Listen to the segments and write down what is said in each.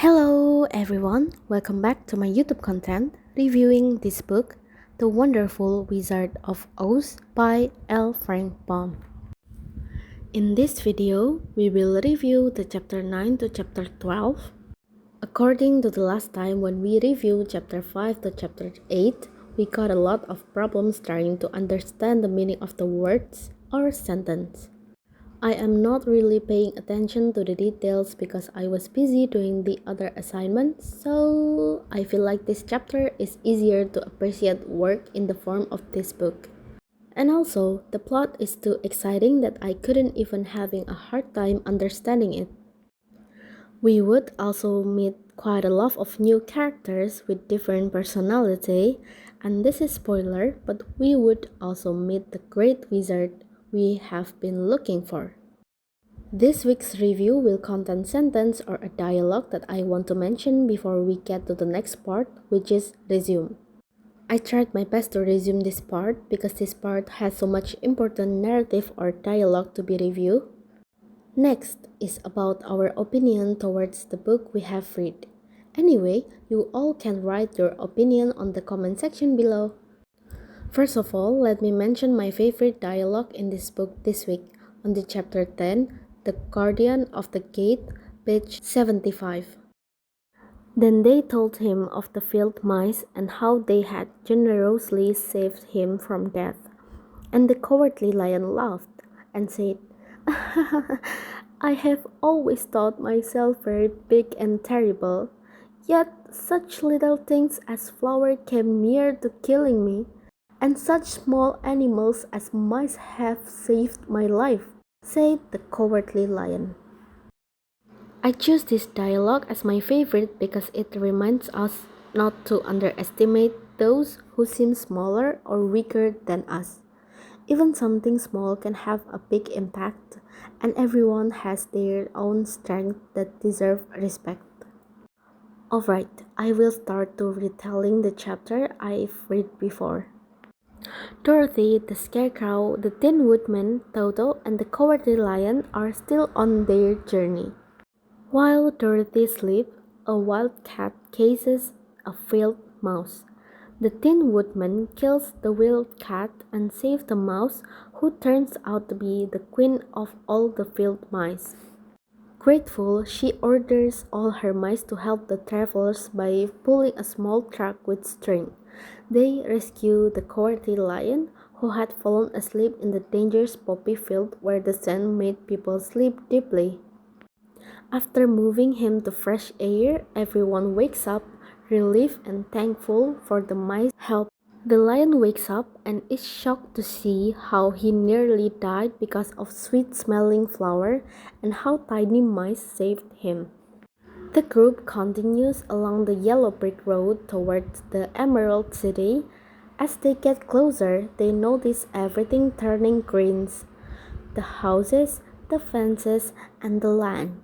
Hello everyone, welcome back to my YouTube content reviewing this book, The Wonderful Wizard of Oz by L. Frank Baum. In this video, we will review the chapter 9 to chapter 12. According to the last time when we reviewed chapter 5 to chapter 8, we got a lot of problems trying to understand the meaning of the words or sentence. I am not really paying attention to the details because I was busy doing the other assignments, so I feel like this chapter is easier to appreciate work in the form of this book. And also, the plot is too exciting that I couldn't even having a hard time understanding it. We would also meet quite a lot of new characters with different personality, and this is spoiler, but we would also meet the great wizard we have been looking for. This week's review will contain sentence or a dialogue that I want to mention before we get to the next part, which is resume. I tried my best to resume this part because this part has so much important narrative or dialogue to be reviewed. Next is about our opinion towards the book we have read. Anyway, you all can write your opinion on the comment section below. First of all, let me mention my favorite dialogue in this book this week on the chapter 10, The Guardian of the Gate, page 75. Then they told him of the field mice and how they had generously saved him from death. And the cowardly lion laughed and said, I have always thought myself very big and terrible, yet such little things as flower came near to killing me, and such small animals as mice have saved my life, said the cowardly lion. I choose this dialogue as my favorite because it reminds us not to underestimate those who seem smaller or weaker than us. Even something small can have a big impact, and everyone has their own strength that deserve respect. Alright, I will start to retelling the chapter I've read before. Dorothy, the Scarecrow, the Tin Woodman, Toto, and the Cowardly Lion are still on their journey. While Dorothy sleeps, a wild cat chases a field mouse. The Tin Woodman kills the wild cat and saves the mouse, who turns out to be the queen of all the field mice. Grateful, she orders all her mice to help the travelers by pulling a small truck with string. They rescue the cowardly lion, who had fallen asleep in the dangerous poppy field where the sun made people sleep deeply. After moving him to fresh air, everyone wakes up, relieved and thankful for the mice's help. The lion wakes up and is shocked to see how he nearly died because of sweet-smelling flower and how tiny mice saved him. The group continues along the yellow brick road towards the Emerald City. As they get closer, they notice everything turning green: the houses, the fences, and the land.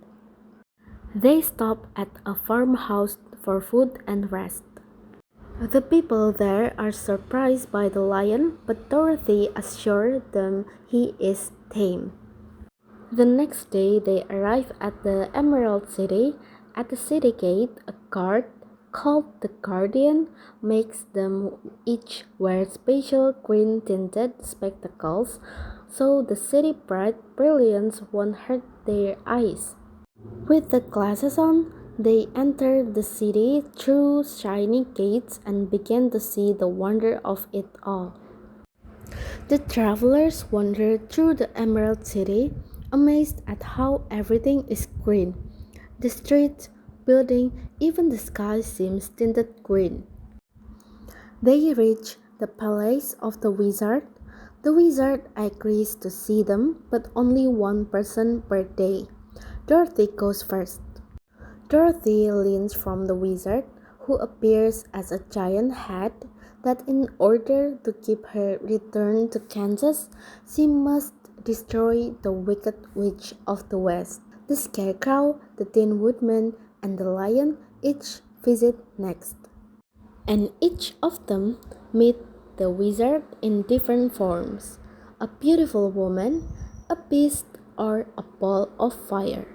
They stop at a farmhouse for food and rest. The people there are surprised by the lion, but Dorothy assures them he is tame. The next day, they arrive at the Emerald City. At the city gate, a guard, called the Guardian, makes them each wear special green-tinted spectacles, so the city bright brilliance won't hurt their eyes. With the glasses on, they enter the city through shiny gates and begin to see the wonder of it all. The travelers wander through the Emerald City, amazed at how everything is green. The streets, buildings, even the sky seems tinted green. They reach the palace of the wizard. The wizard agrees to see them, but only one person per day. Dorothy goes first. Dorothy learns from the wizard, who appears as a giant hat, that in order to keep her return to Kansas, she must destroy the Wicked Witch of the West. The Scarecrow, the Tin Woodman, and the Lion each visit next, and each of them meet the wizard in different forms: a beautiful woman, a beast, or a ball of fire.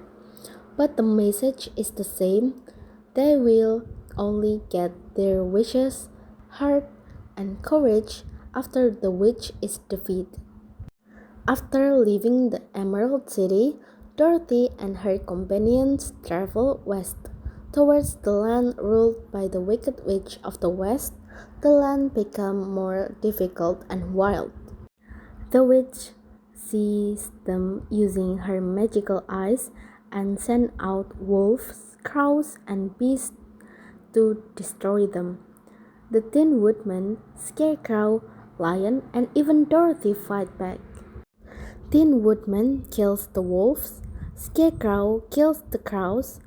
But the message is the same: They will only get their wishes, heart, and courage after the witch is defeated. After leaving the Emerald City, Dorothy and her companions travel west, towards the land ruled by the Wicked Witch of the West. The land becomes more difficult and wild. The witch sees them using her magical eyes and sends out wolves, crows, and beasts to destroy them. The Tin Woodman, Scarecrow, Lion, and even Dorothy fight back. Tin Woodman kills the wolves, Scarecrow kills the crows,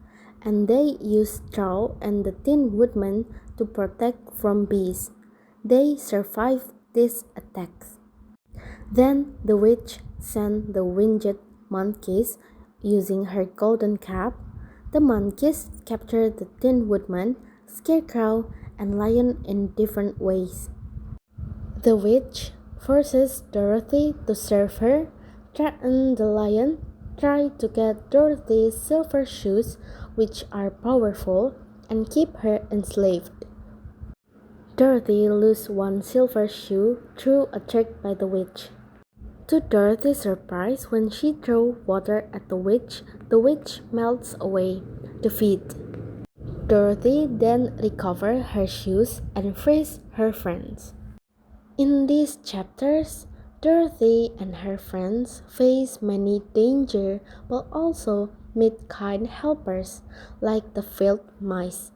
and they use Straw and the Tin Woodman to protect from bees. They survive these attacks. Then the witch sent the winged monkeys using her golden cap. The monkeys captured the Tin Woodman, Scarecrow, and Lion in different ways. The witch forces Dorothy to serve her, threatens the lion, tries to get Dorothy's silver shoes, which are powerful, and keep her enslaved. Dorothy loses one silver shoe through a trick by the witch. To Dorothy's surprise, when she throws water at the witch melts away, defeated. Dorothy then recovers her shoes and frees her friends. In these chapters, Dorothy and her friends face many dangers but also meet kind helpers like the field mice.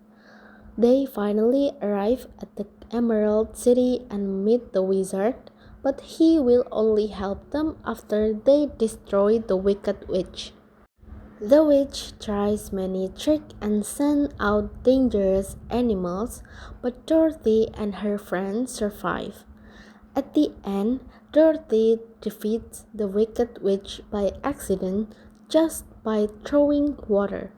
They finally arrive at the Emerald City and meet the wizard, but he will only help them after they destroy the Wicked Witch. The witch tries many tricks and sends out dangerous animals, but Dorothy and her friends survive. At the end, Dorothy defeats the Wicked Witch by accident just by throwing water.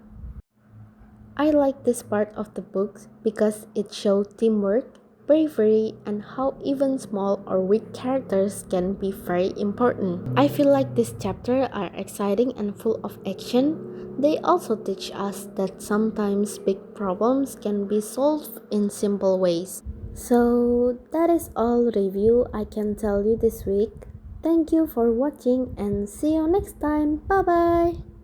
I like this part of the book because it shows teamwork, bravery, and how even small or weak characters can be very important. I feel like these chapters are exciting and full of action. They also teach us that sometimes big problems can be solved in simple ways. So that is all review I can tell you this week. Thank you for watching and see you next time. Bye bye.